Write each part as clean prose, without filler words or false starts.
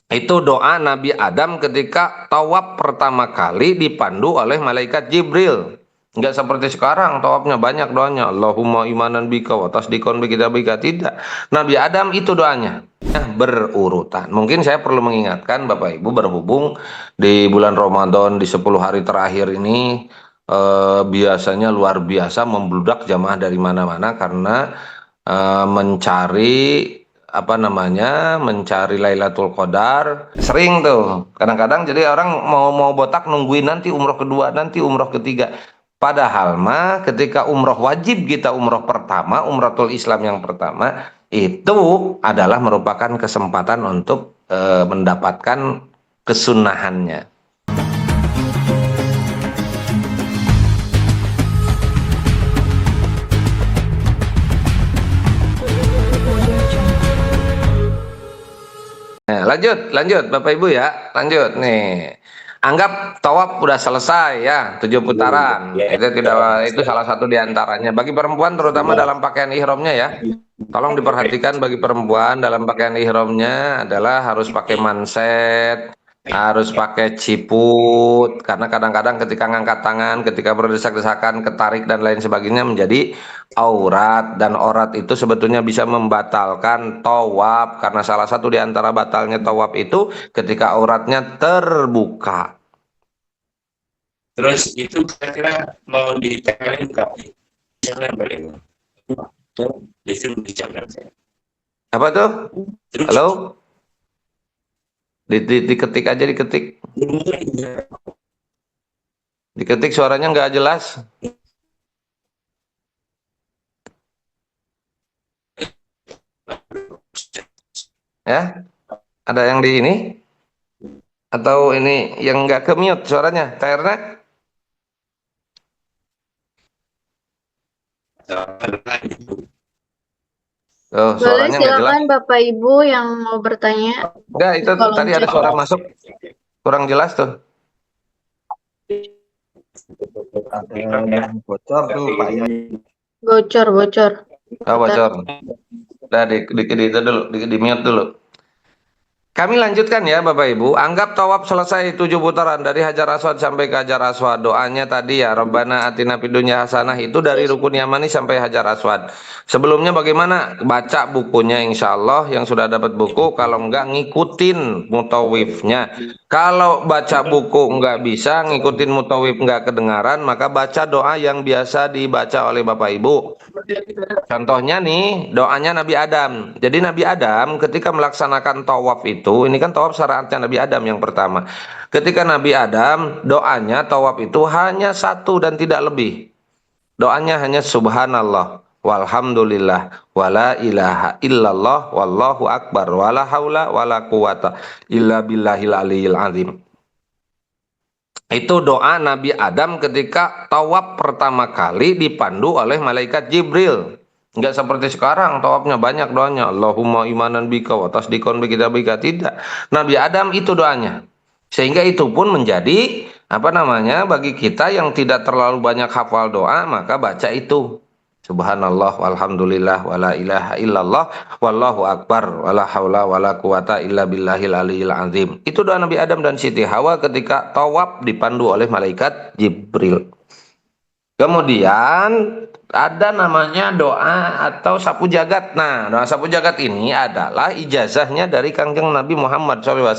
Itu doa Nabi Adam ketika tawaf pertama kali dipandu oleh malaikat Jibril. Enggak seperti sekarang tawafnya banyak doanya. Allahumma imanan bika wa tasdikon bika bika. Tidak. Nabi Adam itu doanya. Berurutan. Mungkin saya perlu mengingatkan Bapak Ibu berhubung di bulan Ramadan di 10 hari terakhir ini biasanya luar biasa membludak jamaah dari mana-mana karena mencari apa namanya mencari Lailatul Qadar sering tuh kadang-kadang jadi orang mau botak nungguin nanti umroh kedua nanti umroh ketiga padahal mah ketika umroh wajib kita umroh pertama umratul Islam yang pertama itu adalah merupakan kesempatan untuk mendapatkan kesunahannya. Nah, lanjut Bapak Ibu ya, lanjut nih. Anggap tawaf udah selesai ya, 7 putaran. Ya, Itu tidak itu salah satu diantaranya. Bagi perempuan terutama ya. dalam pakaian ihramnya ya. Tolong diperhatikan bagi perempuan dalam pakaian ihramnya adalah harus pakai manset, harus pakai ciput, karena kadang-kadang ketika ngangkat tangan, ketika berdesak-desakan, ketarik dan lain sebagainya menjadi aurat dan aurat itu sebetulnya bisa membatalkan tawaf karena salah satu di antara batalnya tawaf itu ketika auratnya terbuka. Terus itu kira-kira mau ditempelin kaki, jangan balik. Disuruh dijaga. Apa tuh? Terus Halo? Diketik aja diketik. Diketik suaranya nggak jelas. Ya? Ada yang di ini? Atau ini yang nggak ke mute suaranya? Karena oh, Boleh suaranya nggak jelas. silakan Bapak Ibu yang mau bertanya Enggak, di itu kolom tadi ada chat. suara masuk kurang jelas tuh. Ada yang bocor tuh Pak ya. Bocor, bocor. Oh, bocor. Udah itu dulu, di mute dulu. Kami lanjutkan ya Bapak Ibu. Anggap tawaf selesai 7 putaran dari Hajar Aswad sampai ke Hajar Aswad. Doanya tadi ya Rabbana atina fid dunya hasanah itu dari Rukun Yamani sampai Hajar Aswad. Sebelumnya bagaimana? Baca bukunya insya Allah yang sudah dapat buku. Kalau enggak ngikutin mutawifnya. Kalau baca buku enggak bisa ngikutin mutawif enggak kedengaran, maka baca doa yang biasa dibaca oleh Bapak Ibu. Contohnya nih, doanya Nabi Adam. Jadi Nabi Adam ketika melaksanakan tawaf itu, ini kan tawaf syariatnya Nabi Adam yang pertama. Ketika Nabi Adam, doanya tawaf itu hanya satu dan tidak lebih. Doanya hanya subhanallah, walhamdulillah, wala ilaha illallah, wallahu akbar, wala haula, wala quwata, illa billahil aliyil azim. Itu doa Nabi Adam ketika tawaf pertama kali dipandu oleh malaikat Jibril. Enggak seperti sekarang tawafnya banyak doanya. Allahumma imanan bika wa tasdikon bika bika. Tidak. Nabi Adam itu doanya. Sehingga itu pun menjadi apa namanya bagi kita yang tidak terlalu banyak hafal doa maka baca itu. Subhanallah walhamdulillah wala ilaha illallah wallahu akbar wala haula wala quwata illa billahil aliyil azim. Itu doa Nabi Adam dan Siti Hawa ketika tawaf dipandu oleh malaikat Jibril. Kemudian ada namanya doa atau sapu jagat. Nah, doa sapu jagat ini adalah ijazahnya dari Kangjeng Nabi Muhammad SAW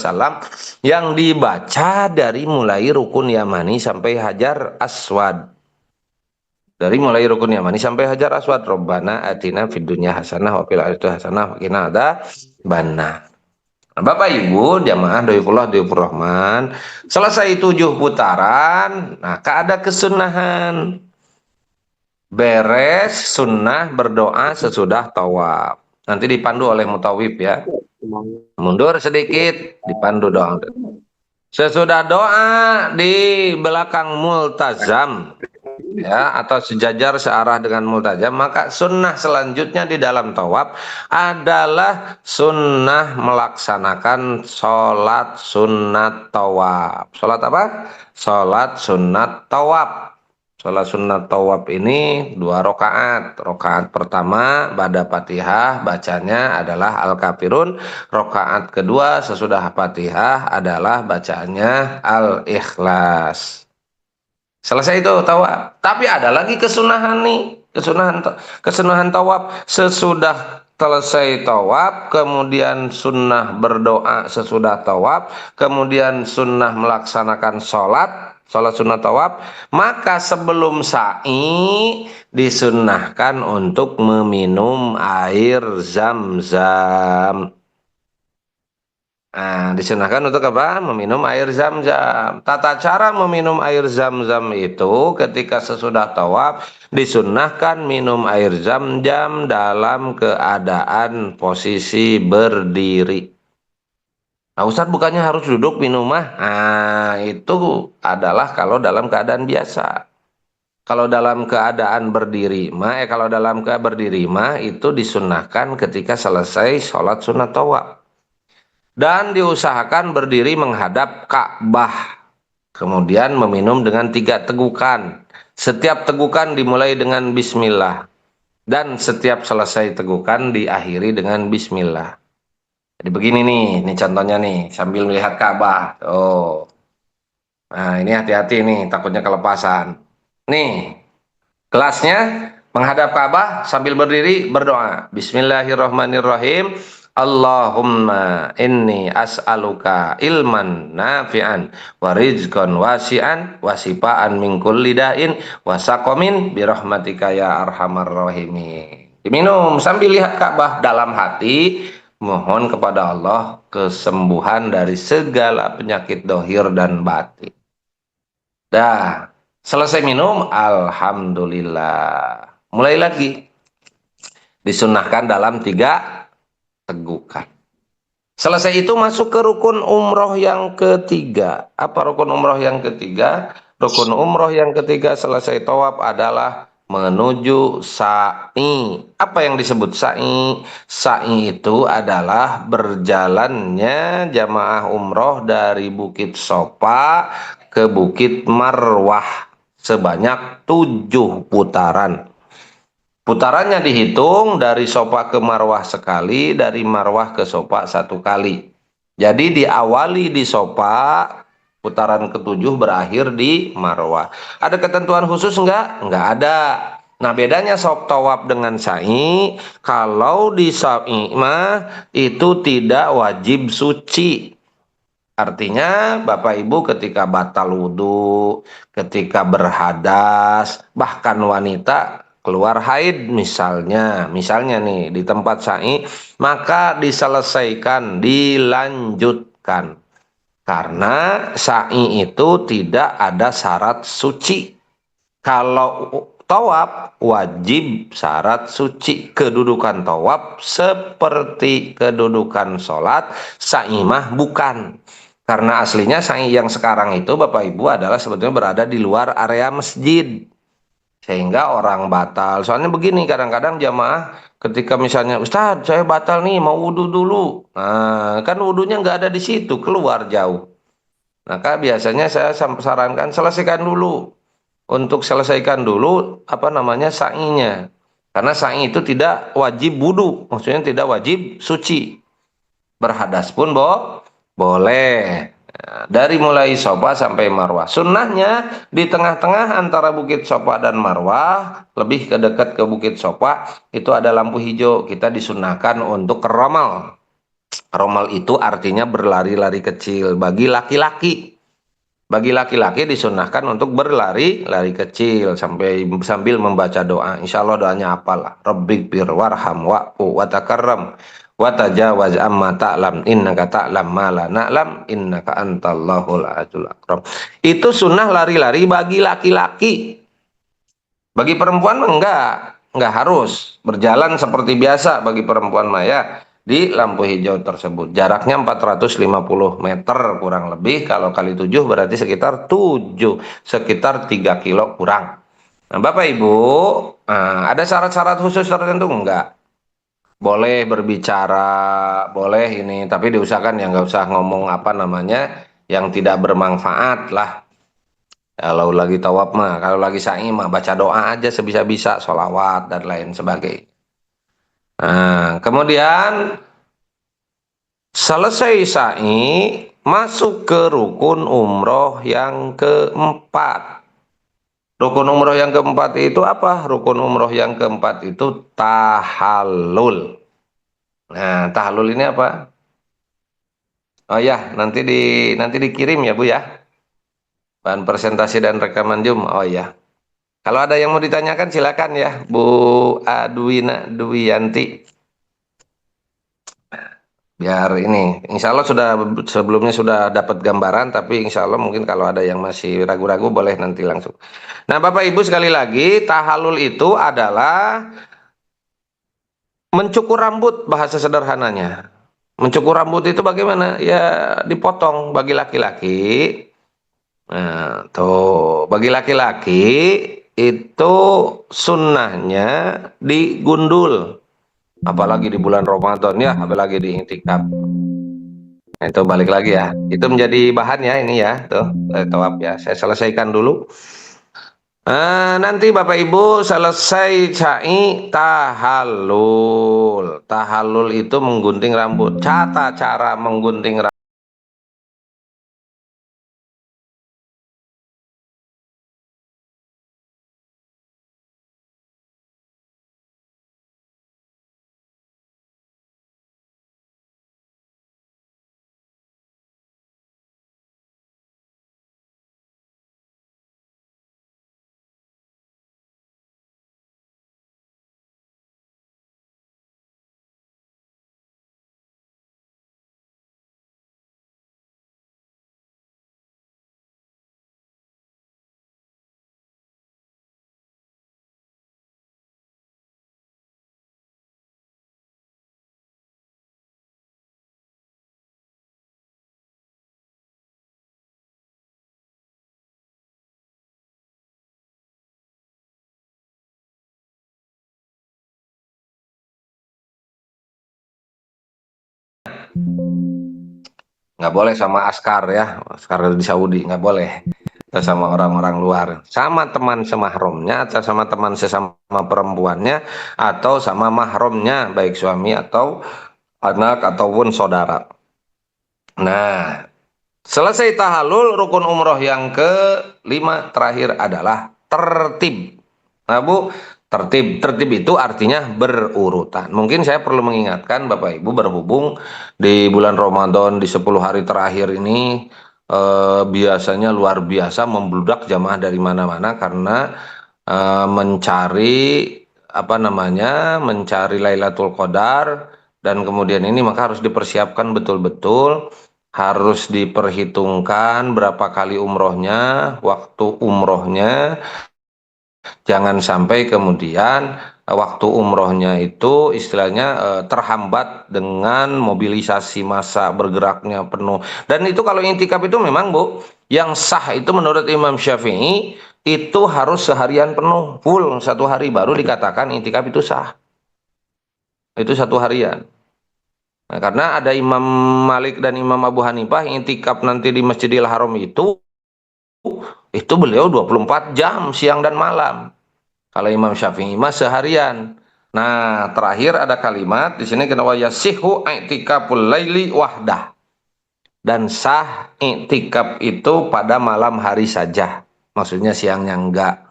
yang dibaca dari mulai Rukun Yamani sampai Hajar Aswad. Dari mulai Rukun Yamani sampai Hajar Aswad. Rabbana atina fid dunya hasanah wa fil akhirati hasanah wa qina adzabannar. Nah, Bapak Ibu jamaah doikullah doifur rahman, selesai 7 putaran, nah ada kesunahan. Beres sunnah berdoa sesudah tawaf. Nanti dipandu oleh mutawif ya. Mundur sedikit, dipandu doa. Sesudah doa di belakang multazam ya atau sejajar searah dengan multazam, maka sunnah selanjutnya di dalam tawaf adalah sunnah melaksanakan sholat sunat tawaf. Sholat apa? Sholat sunat tawaf. Sholat sunat tawaf ini 2 rakaat. Rakaat pertama ba'da Fatihah bacanya adalah Al-Kafirun. Rakaat kedua sesudah Fatihah adalah bacaannya Al-Ikhlas. Selesai itu tawaf. Tapi ada lagi kesunahan nih, kesunahan tawaf sesudah selesai tawaf, kemudian sunnah berdoa sesudah tawaf, kemudian sunnah melaksanakan sholat sunat tawaf, maka sebelum sa'i disunnahkan untuk meminum air zam-zam. Nah, disunahkan untuk apa? Meminum air zam-zam. Tata cara meminum air zam-zam itu ketika sesudah tawaf disunnahkan minum air zam-zam dalam keadaan posisi berdiri. Nah, Ustadz bukannya harus duduk minum mah? Nah, itu adalah kalau dalam keadaan biasa. Kalau dalam keadaan berdiri mah, kalau dalam keadaan berdiri mah itu disunnahkan ketika selesai sholat sunat tawaf. Dan diusahakan berdiri menghadap Ka'bah. Kemudian meminum dengan 3 tegukan. Setiap tegukan dimulai dengan bismillah. Dan setiap selesai tegukan diakhiri dengan bismillah. Jadi begini nih contohnya nih, sambil melihat Ka'bah. Oh. Nah, ini hati-hati nih, takutnya kelepasan. Nih, kelasnya menghadap Ka'bah sambil berdiri berdoa. Bismillahirrahmanirrahim. Allahumma inni as'aluka ilman nafi'an wa rizqan wasi'an wa sifaan min kulli da'in wa saqamin birahmatika ya arhamar rahimin. Diminum sambil lihat Ka'bah, dalam hati mohon kepada Allah kesembuhan dari segala penyakit dohir dan batin. Dah, selesai minum, alhamdulillah. Mulai lagi. Disunahkan dalam 3 tegukan. Selesai itu masuk ke rukun umroh yang ketiga. Apa rukun umroh yang ketiga? Rukun umroh yang ketiga selesai tawaf adalah menuju sa'i. Apa yang disebut sa'i? Sa'i itu adalah berjalannya jamaah umroh dari Bukit Sofa ke Bukit Marwah sebanyak 7 putaran. Putarannya dihitung dari Sofa ke Marwah sekali, dari Marwah ke Sofa 1 kali. Jadi diawali di Sofa, putaran ke-7 berakhir di Marwah. Ada ketentuan khusus enggak? Enggak ada. Nah, bedanya tawaf dengan sa'i, kalau di sa'i mah itu tidak wajib suci. Artinya Bapak Ibu ketika batal wudhu, ketika berhadas, bahkan wanita keluar haid misalnya nih di tempat sa'i, maka diselesaikan, dilanjutkan. Karena sa'i itu tidak ada syarat suci. Kalau tawaf wajib syarat suci. Kedudukan tawaf seperti kedudukan sholat, sa'i mah bukan. Karena aslinya sa'i yang sekarang itu Bapak Ibu adalah sebetulnya berada di luar area masjid. Sehingga orang batal. Soalnya begini, kadang-kadang jamaah ketika misalnya, Ustadz saya batal nih mau wudhu dulu. Nah, kan wudhunya nggak ada di situ, keluar jauh. Maka biasanya saya sarankan selesaikan dulu. Untuk selesaikan dulu sa'inya. Karena sa'i itu tidak wajib wudhu. Maksudnya tidak wajib suci. Berhadas pun boleh. Dari mulai Sofa sampai Marwah. Sunnahnya di tengah-tengah antara Bukit Sofa dan Marwah, lebih ke dekat ke Bukit Sofa, itu ada lampu hijau. Kita disunnahkan untuk romal. Romal itu artinya berlari-lari kecil bagi laki-laki. Bagi laki-laki disunnahkan untuk berlari-lari kecil sambil membaca doa. Insya Allah doanya apalah. Rabbighfir warham wa'fu wa takarram wa tajawaz amma ta'lam innaka ta'lam ma la na'lam innaka antallahul azizul akram. Itu sunnah lari-lari bagi laki-laki. Bagi perempuan enggak harus berjalan seperti biasa bagi perempuan maya di lampu hijau tersebut. Jaraknya 450 meter kurang lebih, kalau kali 7 berarti sekitar 3 kilo kurang. Nah, Bapak Ibu, ada syarat-syarat khusus tertentu enggak? Boleh berbicara, boleh ini, tapi diusahakan ya nggak usah ngomong yang tidak bermanfaat lah. Kalau lagi tawaf mah, kalau lagi sa'i mah baca doa aja sebisa-bisa, sholawat dan lain sebagainya. Nah, kemudian selesai sa'i, masuk ke rukun umroh yang keempat. Rukun umroh yang keempat itu apa? Rukun umroh yang keempat itu tahallul. Nah, tahallul ini apa? Oh ya, nanti dikirim ya, Bu ya. Bahan presentasi dan rekaman Zoom. Oh ya. Kalau ada yang mau ditanyakan silakan ya, Bu Adwina Duyanti. Biar ini, insya Allah sudah sebelumnya sudah dapat gambaran, tapi insya Allah mungkin kalau ada yang masih ragu-ragu boleh nanti langsung. Nah, Bapak Ibu sekali lagi, tahallul itu adalah mencukur rambut bahasa sederhananya. Mencukur rambut itu bagaimana? Ya dipotong bagi laki-laki. Nah, tuh bagi laki-laki itu sunnahnya digundul. Apalagi di bulan Ramadan ya, apalagi di intikaf. Nah, itu balik lagi ya. Itu menjadi bahan ya ini ya, tuh tawaf ya. Saya selesaikan dulu. Nanti Bapak Ibu selesai sa'i tahallul. Tahallul itu menggunting rambut. Cara menggunting rambut. Nggak boleh sama askar ya, askar di Saudi nggak boleh. Atau sama orang-orang luar, sama teman semahramnya atau sama teman sesama perempuannya atau sama mahramnya baik suami atau anak ataupun saudara. Nah, selesai tahallul, rukun umroh yang kelima terakhir adalah tertib. Nah, Bu, tertib itu artinya berurutan. Mungkin saya perlu mengingatkan Bapak Ibu, berhubung di bulan Ramadan di 10 hari terakhir ini biasanya luar biasa membludak jamaah dari mana-mana karena mencari apa namanya, mencari Lailatul Qadar, dan kemudian ini maka harus dipersiapkan betul-betul, harus diperhitungkan berapa kali umrohnya, waktu umrohnya. Jangan sampai kemudian waktu umrohnya itu istilahnya terhambat dengan mobilisasi massa bergeraknya penuh. Dan itu kalau intikaf itu memang Bu, yang sah itu menurut Imam Syafi'i itu harus seharian penuh, full 1 hari baru dikatakan intikaf itu sah. Itu 1 harian. Nah, karena ada Imam Malik dan Imam Abu Hanifah intikaf nanti di Masjidil Haram itu beliau 24 jam siang dan malam. Kalau Imam Syafi'i mah seharian. Nah, terakhir ada kalimat di sini kena yasihu i'tikaful laili wahdah. Dan sah i'tikaf itu pada malam hari saja. Maksudnya siangnya enggak.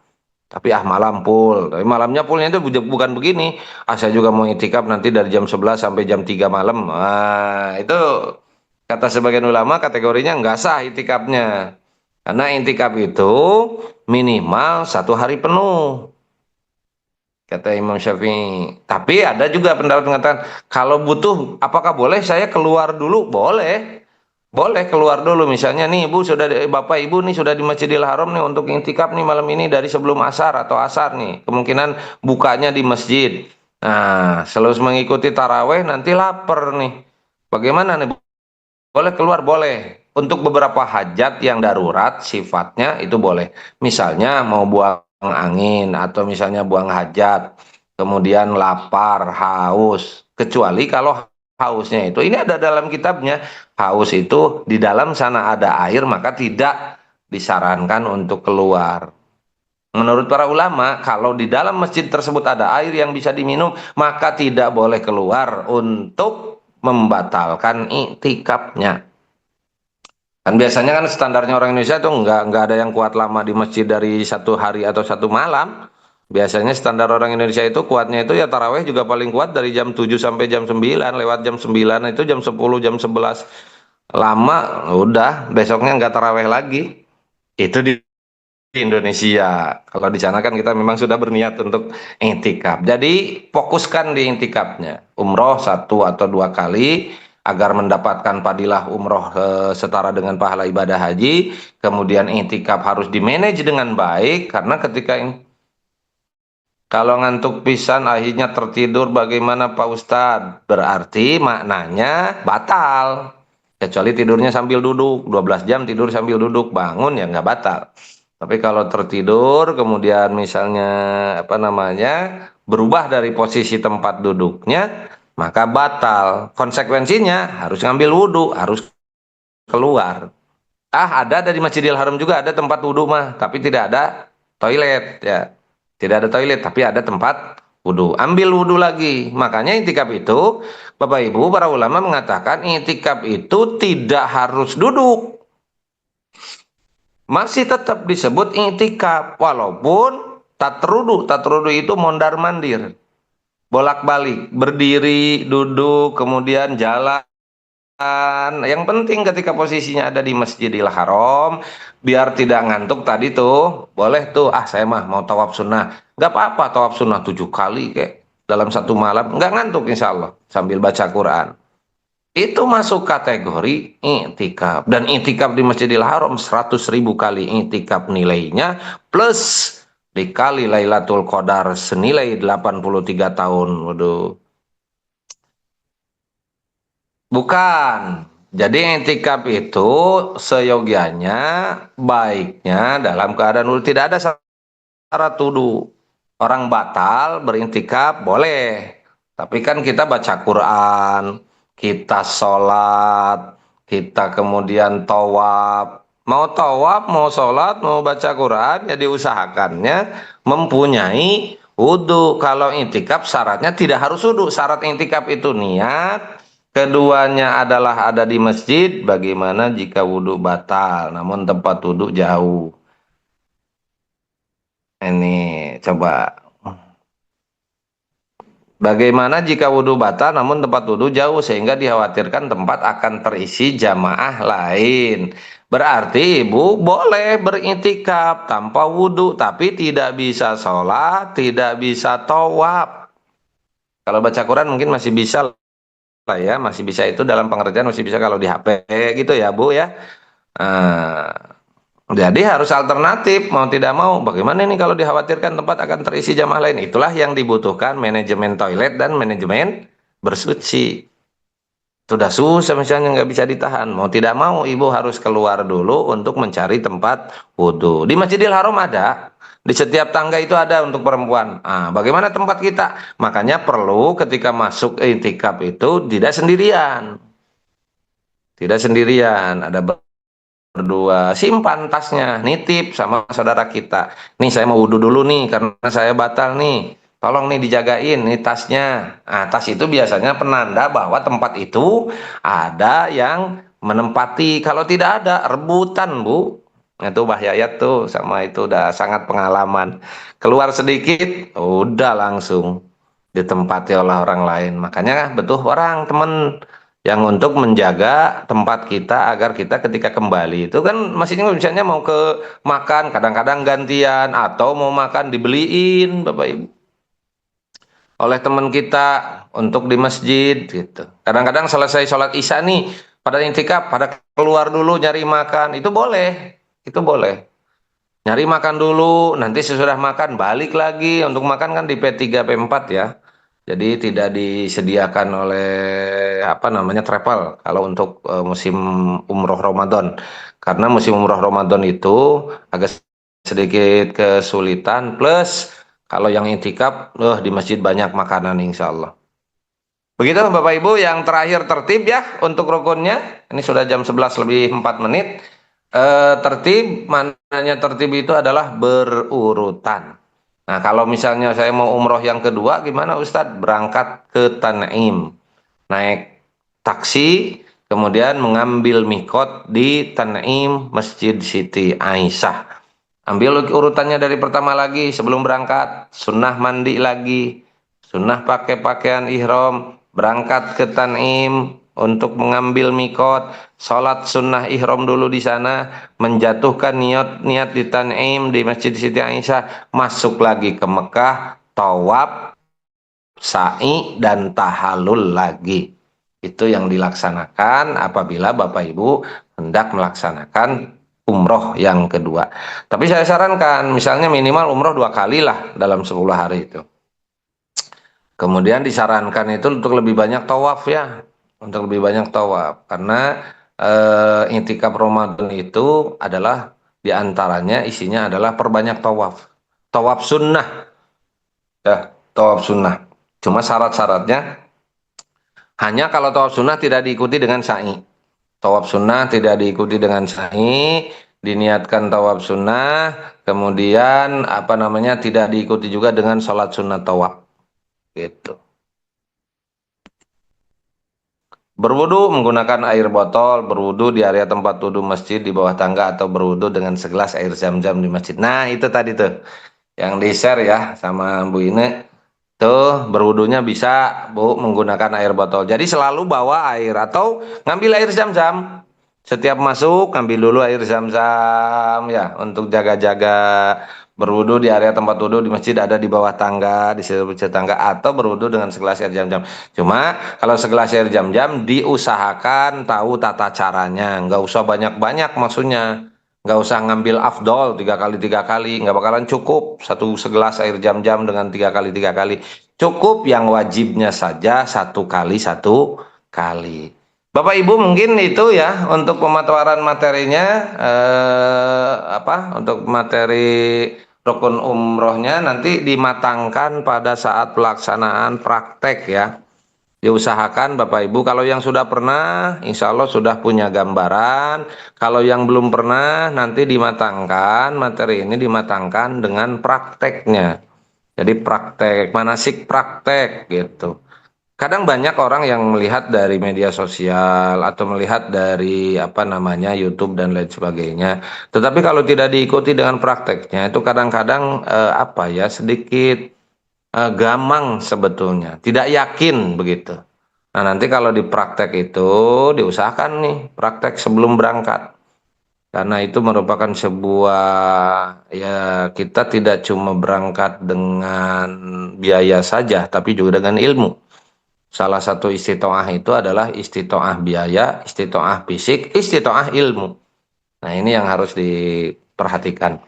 Tapi malam full. Tapi malamnya fullnya itu bukan begini. Saya juga mau i'tikaf nanti dari jam 11 sampai jam 3 malam. Nah, itu kata sebagian ulama kategorinya enggak sah i'tikafnya. Karena i'tikaf itu minimal 1 hari penuh. Kata Imam Syafi'i. Tapi ada juga pendapat mengatakan kalau butuh, apakah boleh saya keluar dulu? Boleh. Boleh keluar dulu. Misalnya nih Ibu sudah, Bapak Ibu nih sudah di Masjidil Haram nih untuk intikaf nih malam ini dari sebelum asar atau asar nih. Kemungkinan bukanya di masjid. Nah, selalu mengikuti taraweh nanti lapar nih. Bagaimana nih? Boleh keluar? Boleh. Untuk beberapa hajat yang darurat sifatnya itu boleh. Misalnya mau buang angin atau misalnya buang hajat, kemudian lapar, haus. Kecuali kalau hausnya itu, ini ada dalam kitabnya, haus itu di dalam sana ada air maka tidak disarankan untuk keluar. Menurut para ulama, kalau di dalam masjid tersebut ada air yang bisa diminum, maka tidak boleh keluar untuk membatalkan iktikafnya. Kan biasanya kan standarnya orang Indonesia tuh nggak ada yang kuat lama di masjid dari 1 hari atau 1 malam. Biasanya standar orang Indonesia itu kuatnya itu ya taraweh juga paling kuat dari jam 7 sampai jam 9, lewat jam 9 itu jam 10, jam 11. Lama, udah besoknya nggak taraweh lagi. Itu di Indonesia. Kalau di sana kan kita memang sudah berniat untuk intikaf. Jadi fokuskan di intikafnya. Umroh 1 atau 2 kali agar mendapatkan padilah umroh setara dengan pahala ibadah haji. Kemudian intikaf harus dimanage dengan baik karena ketika kalau ngantuk pisan akhirnya tertidur bagaimana Pak Ustadz? Berarti maknanya batal. Kecuali tidurnya sambil duduk, 12 jam tidur sambil duduk, bangun ya nggak batal. Tapi kalau tertidur, kemudian misalnya berubah dari posisi tempat duduknya, maka batal. Konsekuensinya harus ngambil wudhu, harus keluar. Ada dari Masjidil Haram juga ada tempat wudhu mah, tapi tidak ada toilet ya. Tidak ada toilet, tapi ada tempat wudhu. Ambil wudhu lagi. Makanya intikaf itu, Bapak Ibu, para ulama mengatakan intikaf itu tidak harus duduk. Masih tetap disebut iktikaf walaupun tatrudu itu mondar mandir, bolak-balik, berdiri, duduk, kemudian jalan. Yang penting ketika posisinya ada di Masjidil Haram, biar tidak ngantuk tadi tuh, boleh tuh, saya mah mau tawaf sunnah, nggak apa-apa tawaf sunnah 7 kali kayak dalam 1 malam, nggak ngantuk insya Allah sambil baca Quran. Itu masuk kategori iktikaf. Dan iktikaf di Masjidil Haram 100.000 kali iktikaf nilainya, plus dikali Lailatul Qadar senilai 83 tahun. Waduh. Bukan. Jadi iktikaf itu seyogianya, baiknya dalam keadaan tidak ada syarat tuduh. Orang batal beriktikaf boleh. Tapi kan kita baca Quran, kita sholat, kita kemudian tawaf. Mau tawaf, mau sholat, mau baca Quran, ya diusahakannya mempunyai wudhu. Kalau intikaf syaratnya tidak harus wudhu. Syarat intikaf itu niat. Keduanya adalah ada di masjid. Bagaimana jika wudhu batal, namun tempat wudhu jauh? Ini coba. Bagaimana jika wudhu batal namun tempat wudhu jauh sehingga dikhawatirkan tempat akan terisi jamaah lain? Berarti ibu boleh beriktikaf tanpa wudhu tapi tidak bisa sholat, tidak bisa tawaf. Kalau baca Quran mungkin masih bisa lah ya, masih bisa itu dalam pengertian masih bisa kalau di HP gitu ya Bu ya. Jadi harus alternatif, mau tidak mau. Bagaimana ini kalau dikhawatirkan tempat akan terisi jamaah lain? Itulah yang dibutuhkan manajemen toilet dan manajemen bersuci. Sudah susah misalnya nggak bisa ditahan. Mau tidak mau ibu harus keluar dulu untuk mencari tempat wudhu. Di Masjidil Haram ada. Di setiap tangga itu ada untuk perempuan. Bagaimana tempat kita? Makanya perlu ketika masuk iktikaf itu tidak sendirian. Tidak sendirian. Ada berdua, simpan tasnya, nitip sama saudara kita. Nih saya mau wudhu dulu nih karena saya batal nih. Tolong nih dijagain nih tasnya. Tas itu biasanya penanda bahwa tempat itu ada yang menempati. Kalau tidak ada, rebutan Bu. Itu Mbah Yayat tuh sama itu udah sangat pengalaman. Keluar sedikit, udah langsung ditempati oleh orang lain. Makanya betul orang temen yang untuk menjaga tempat kita agar kita ketika kembali itu kan masihnya misalnya mau ke makan kadang-kadang gantian atau mau makan dibeliin Bapak Ibu oleh teman kita untuk di masjid gitu. Kadang-kadang selesai sholat isya nih pada intikaf pada keluar dulu nyari makan itu boleh nyari makan dulu nanti sesudah makan balik lagi untuk makan kan di P3 P4 ya. Jadi tidak disediakan oleh travel kalau untuk musim umroh Ramadan. Karena musim umroh Ramadan itu agak sedikit kesulitan plus kalau yang intikaf di masjid banyak makanan insya Allah. Begitu Bapak Ibu yang terakhir tertib ya untuk rukunnya. Ini sudah jam 11 lebih 4 menit. Tertib, mananya tertib itu adalah berurutan. Nah, kalau misalnya saya mau umroh yang kedua, gimana Ustadz? Berangkat ke Tan'im, naik taksi, kemudian mengambil mikot di Tan'im Masjid Siti Aisyah. Ambil urutannya dari pertama lagi sebelum berangkat, sunnah mandi lagi, sunnah pakai pakaian ihram, berangkat ke Tan'im untuk mengambil mikot, sholat sunnah ihram dulu di sana, menjatuhkan niat di Tan'im di Masjid Siti Aisyah, masuk lagi ke Mekah, tawaf, sa'i dan tahallul lagi. Itu yang dilaksanakan apabila Bapak Ibu hendak melaksanakan umroh yang kedua. Tapi saya sarankan misalnya minimal umroh 2 kali lah dalam 10 hari itu. Kemudian disarankan itu untuk lebih banyak tawaf ya, untuk lebih banyak tawaf karena i'tikaf Ramadan itu adalah diantaranya isinya adalah perbanyak tawaf, tawaf sunnah ya, tawaf sunnah. Cuma syarat-syaratnya hanya kalau tawaf sunnah tidak diikuti dengan sa'i. Tawaf sunnah tidak diikuti dengan sa'i, diniatkan tawaf sunnah, kemudian apa namanya tidak diikuti juga dengan sholat sunnah tawaf. Gitu. Berwudu menggunakan air botol, berwudu di area tempat wudhu masjid di bawah tangga atau berwudu dengan segelas air zam-zam di masjid. Nah itu tadi tuh yang di-share ya sama Bu Ine. Tuh berwudunya bisa Bu menggunakan air botol. Jadi selalu bawa air atau ngambil air zam-zam. Setiap masuk ngambil dulu air zam-zam ya untuk jaga-jaga. Berwudu di area tempat wudhu di masjid ada di bawah tangga, di sebelah tangga atau berwudu dengan segelas air zam-zam. Cuma kalau segelas air zam-zam diusahakan tahu tata caranya, nggak usah banyak-banyak maksudnya. Nggak usah ngambil afdol 3 kali 3 kali, nggak bakalan cukup satu segelas air jam-jam dengan 3 kali 3 kali. Cukup yang wajibnya saja 1 kali 1 kali. Bapak Ibu mungkin itu ya untuk pemaparan materinya, untuk materi rukun umrohnya nanti dimatangkan pada saat pelaksanaan praktek ya. Diusahakan Bapak Ibu, kalau yang sudah pernah insya Allah sudah punya gambaran, kalau yang belum pernah nanti dimatangkan, materi ini dimatangkan dengan prakteknya. Jadi praktek, manasik praktek gitu. Kadang banyak orang yang melihat dari media sosial atau melihat dari YouTube dan lain sebagainya. Tetapi kalau tidak diikuti dengan prakteknya itu kadang-kadang sedikit gamang sebetulnya, tidak yakin begitu. Nah nanti kalau di praktek itu diusahakan nih praktek sebelum berangkat, karena itu merupakan sebuah ya kita tidak cuma berangkat dengan biaya saja, tapi juga dengan ilmu. Salah satu istitoah itu adalah istitoah biaya, istitoah fisik, istitoah ilmu. Nah ini yang harus diperhatikan.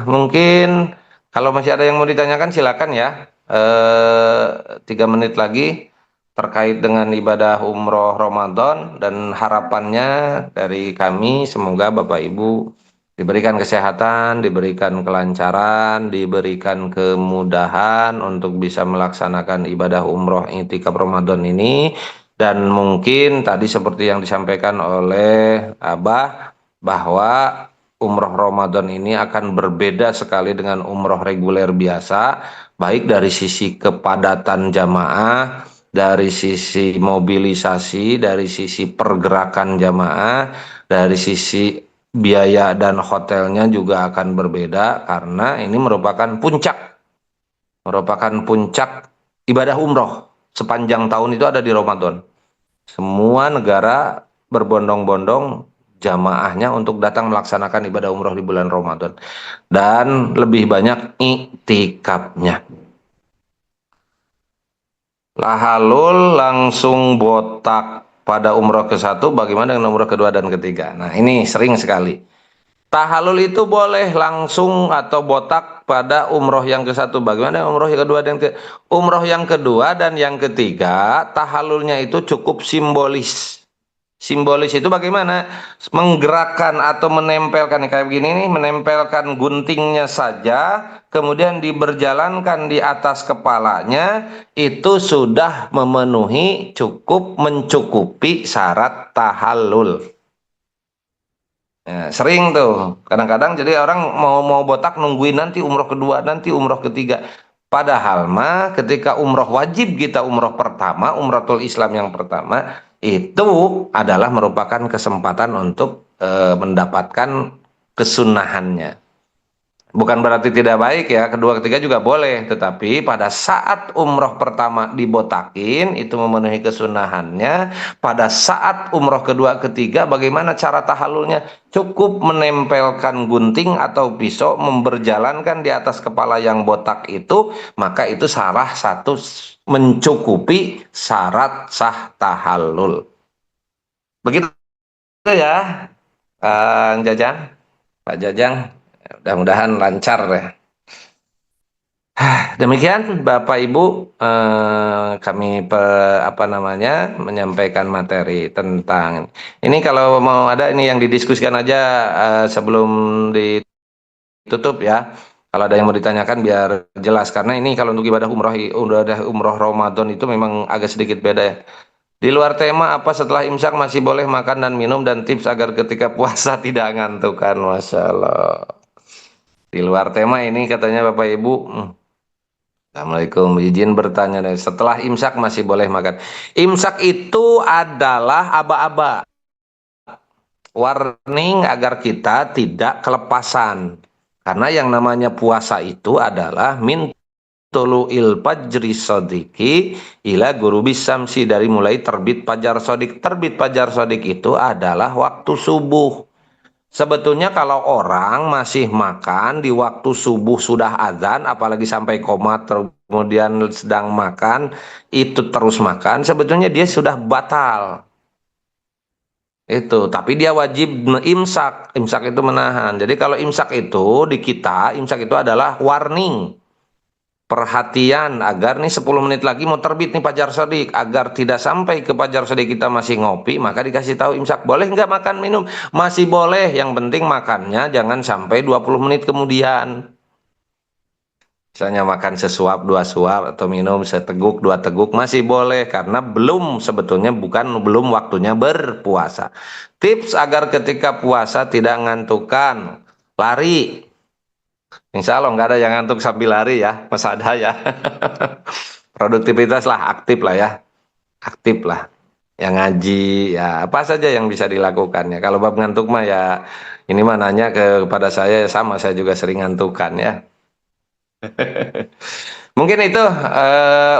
Mungkin kalau masih ada yang mau ditanyakan silakan ya. 3 menit lagi terkait dengan ibadah umroh Ramadan dan harapannya dari kami semoga Bapak Ibu diberikan kesehatan, diberikan kelancaran, diberikan kemudahan untuk bisa melaksanakan ibadah umroh i'tikaf Ramadan ini. Dan mungkin tadi seperti yang disampaikan oleh Abah bahwa umroh Ramadan ini akan berbeda sekali dengan umroh reguler biasa, baik dari sisi kepadatan jamaah, dari sisi mobilisasi, dari sisi pergerakan jamaah, dari sisi biaya dan hotelnya juga akan berbeda karena ini merupakan puncak ibadah umroh sepanjang tahun itu ada di Ramadan. Semua negara berbondong-bondong jamaahnya untuk datang melaksanakan ibadah umroh di bulan Ramadan dan lebih banyak i'tikafnya. Lahalul langsung botak pada umroh ke-1, bagaimana dengan umroh kedua dan ketiga? Nah ini sering sekali. Tahallul itu boleh langsung atau botak pada umroh yang ke-1. Bagaimana umroh yang kedua dan umroh yang kedua dan yang ketiga, tahallulnya itu cukup simbolis. Simbolis itu bagaimana? Menggerakkan atau menempelkan kayak begini nih, menempelkan guntingnya saja, kemudian diberjalankan di atas kepalanya, itu sudah memenuhi cukup mencukupi syarat tahallul. Ya, sering tuh. Kadang-kadang jadi orang mau botak nungguin nanti umroh kedua, nanti umroh ketiga. Padahal mah ketika umroh wajib kita umroh pertama, umratul Islam yang pertama itu adalah merupakan kesempatan untuk mendapatkan kesunahannya. Bukan berarti tidak baik ya, kedua ketiga juga boleh, tetapi pada saat umroh pertama dibotakin itu memenuhi kesunahannya. Pada saat umroh kedua ketiga bagaimana cara tahallulnya? Cukup menempelkan gunting atau pisau memberjalankan di atas kepala yang botak itu, maka itu salah satu mencukupi syarat sah tahallul. Begitu ya, Jajang, Pak Jajang. Mudah-mudahan lancar ya. Demikian Bapak Ibu, kami menyampaikan materi tentang ini. Kalau mau ada ini yang didiskusikan aja sebelum ditutup ya. Kalau ada yang mau ditanyakan biar jelas, karena ini kalau untuk ibadah umroh Ramadan itu memang agak sedikit beda ya. Di luar tema, apa setelah imsak masih boleh makan dan minum, dan tips agar ketika puasa tidak ngantukan. Masya Allah. Di luar tema ini katanya Bapak Ibu. Assalamualaikum, izin bertanya nih. Setelah imsak masih boleh makan. Imsak itu adalah aba-aba. Warning agar kita tidak kelepasan. Karena yang namanya puasa itu adalah min tulu'il fajri sodiki ila gurubis samsi, dari mulai terbit fajar sodik. Terbit fajar sodik itu adalah waktu subuh. Sebetulnya kalau orang masih makan di waktu subuh sudah azan, apalagi sampai komat kemudian sedang makan, itu terus makan, sebetulnya dia sudah batal. Itu, tapi dia wajib imsak. Imsak itu menahan. Jadi kalau imsak itu di kita, imsak itu adalah warning. Perhatian agar nih 10 menit lagi mau terbit nih Fajar Shadiq, agar tidak sampai ke Fajar Shadiq kita masih ngopi, maka dikasih tahu imsak. Boleh nggak makan minum? Masih boleh, yang penting makannya jangan sampai 20 menit kemudian. Misalnya makan sesuap, dua suap, atau minum seteguk, dua teguk, masih boleh, karena sebetulnya belum waktunya berpuasa. Tips agar ketika puasa tidak ngantukan, lari. Insya Allah nggak ada yang ngantuk sambil lari ya, Mas Ada ya. Produktivitas lah, aktif lah ya, aktif lah. Yang ngaji ya, apa saja yang bisa dilakukan ya. Kalau bab ngantuk mah ya, ini mah nanya kepada saya sama, saya juga sering ngantukan ya. Mungkin itu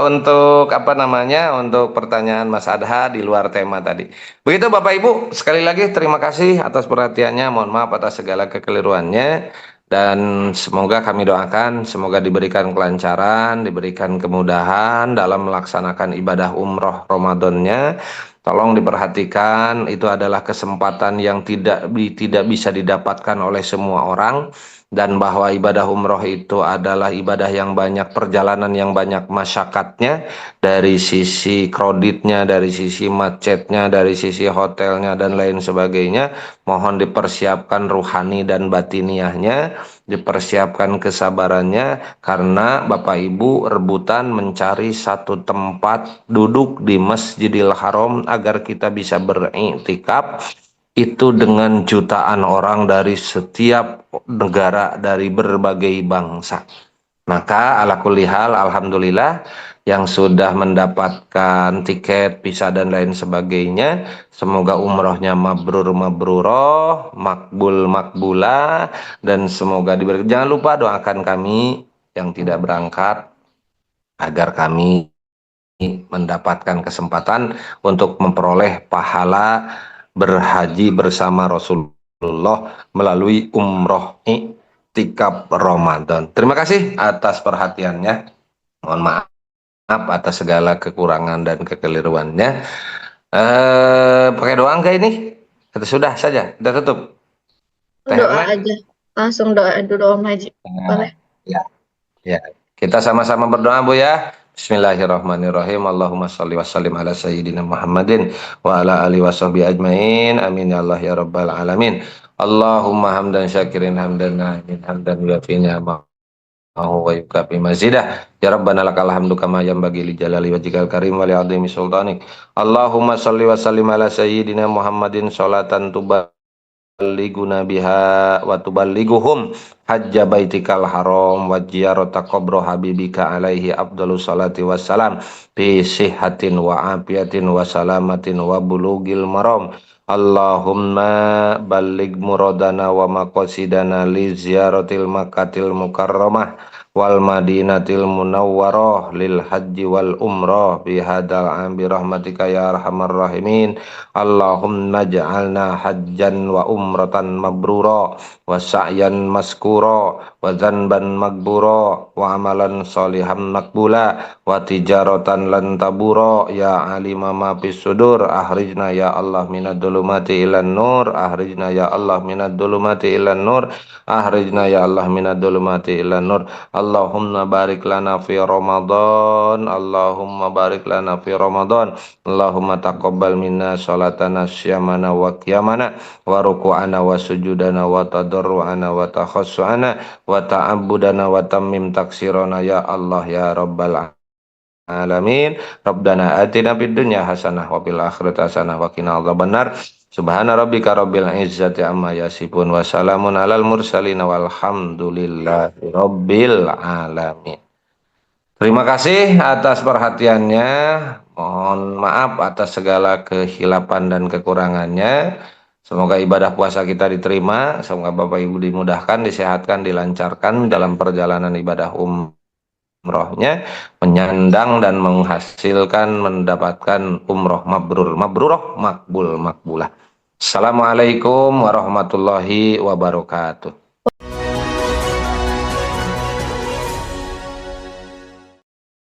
untuk untuk pertanyaan Mas Adha di luar tema tadi. Begitu Bapak Ibu, sekali lagi terima kasih atas perhatiannya. Mohon maaf atas segala kekeliruannya, dan semoga kami doakan semoga diberikan kelancaran, diberikan kemudahan dalam melaksanakan ibadah umroh Ramadannya. Tolong diperhatikan, itu adalah kesempatan yang tidak bisa didapatkan oleh semua orang, dan bahwa ibadah umroh itu adalah ibadah yang banyak perjalanan, yang banyak masyakatnya, dari sisi kreditnya, dari sisi macetnya, dari sisi hotelnya dan lain sebagainya. Mohon dipersiapkan ruhani dan batiniahnya, dipersiapkan kesabarannya, karena Bapak Ibu rebutan mencari satu tempat duduk di Masjidil Haram agar kita bisa beriktikaf. Itu dengan jutaan orang dari setiap negara, dari berbagai bangsa. Maka ala kulli hal, alhamdulillah yang sudah mendapatkan tiket, visa dan lain sebagainya, semoga umrohnya mabrur mabruroh, makbul makbula, dan semoga diberi. Jangan lupa doakan kami yang tidak berangkat agar kami mendapatkan kesempatan untuk memperoleh pahala berhaji bersama Rasulullah melalui umroh iktikaf Ramadan. Terima kasih atas perhatiannya. Mohon maaf atas segala kekurangan dan kekeliruannya. Pakai doa enggak ini? Atau sudah saja, kita tutup. Doa aja. Langsung doa dulu Om Haji. Boleh. Ya, ya. Kita sama-sama berdoa Bu ya. Bismillahirrahmanirrahim. Allahumma sholli wa sallim ala sayyidina Muhammadin wa ala alihi washabbihi ajmain. Amin ya Allah ya rabbal alamin. Allahumma hamdan syakirin hamdan na'imin hamdan yuafi ni'amahu wa yukafi mazidah. Ya Rabbana lakal hamdu kama yanbaghi li jalali wajhikal karim wa li 'azimi sultanik. Allahumma sholli wa sallim ala sayyidina Muhammadin sholatan tuba tuballighuna biha wa tuballighuhum hajja baitikal haram wa ziyarata qabri habibika alaihi afdhalus salati wassalam bi sihhatin wa afiyatin wa salamatin wa bulughil maram. Allahumma balligh muradana wa maqasidana li ziyaratil Makkatil Mukarramah wal Madinatil Munawwarah lil haji wal umrah bi hadzal am bi rahmatika ya arhamar rahimin. Allahumma ja'alna hajjan wa umratan mabrura wa sa'yan maskura wa dzanban magbura wa amalan sholihan makbula wa tijaratan lan tabura ya alima ma fis sudur. Akhrijna ya Allah minad dhulumati ilan nur, akhrijna ya Allah minad dhulumati ilan nur, akhrijna ya Allah minad dhulumati ilan nur. Allahumma barik lana fi Ramadan, Allahumma barik lana fi Ramadan, Allahumma taqabbal minna salatana syamana wa qiyamana wa ruku'ana wa sujudana wa tadarru'ana wa takhassu'ana wa ta'abbudana wa tammim taksirana ya Allah ya Rabbal alamin. Rabbana atina fid dunya hasanah wa fil akhirati hasanah wa qina adzabannar. Subhana rabbika rabbil izzati amma yasifun wa salamun alal mursalin walhamdulillahi rabbil alamin. Terima kasih atas perhatiannya. Mohon maaf atas segala kehilapan dan kekurangannya. Semoga ibadah puasa kita diterima. Semoga Bapak Ibu dimudahkan, disehatkan, dilancarkan dalam perjalanan ibadah umrohnya, menyandang dan menghasilkan mendapatkan umroh mabrur, mabruroh, makbul, makbulah. Assalamualaikum warahmatullahi wabarakatuh.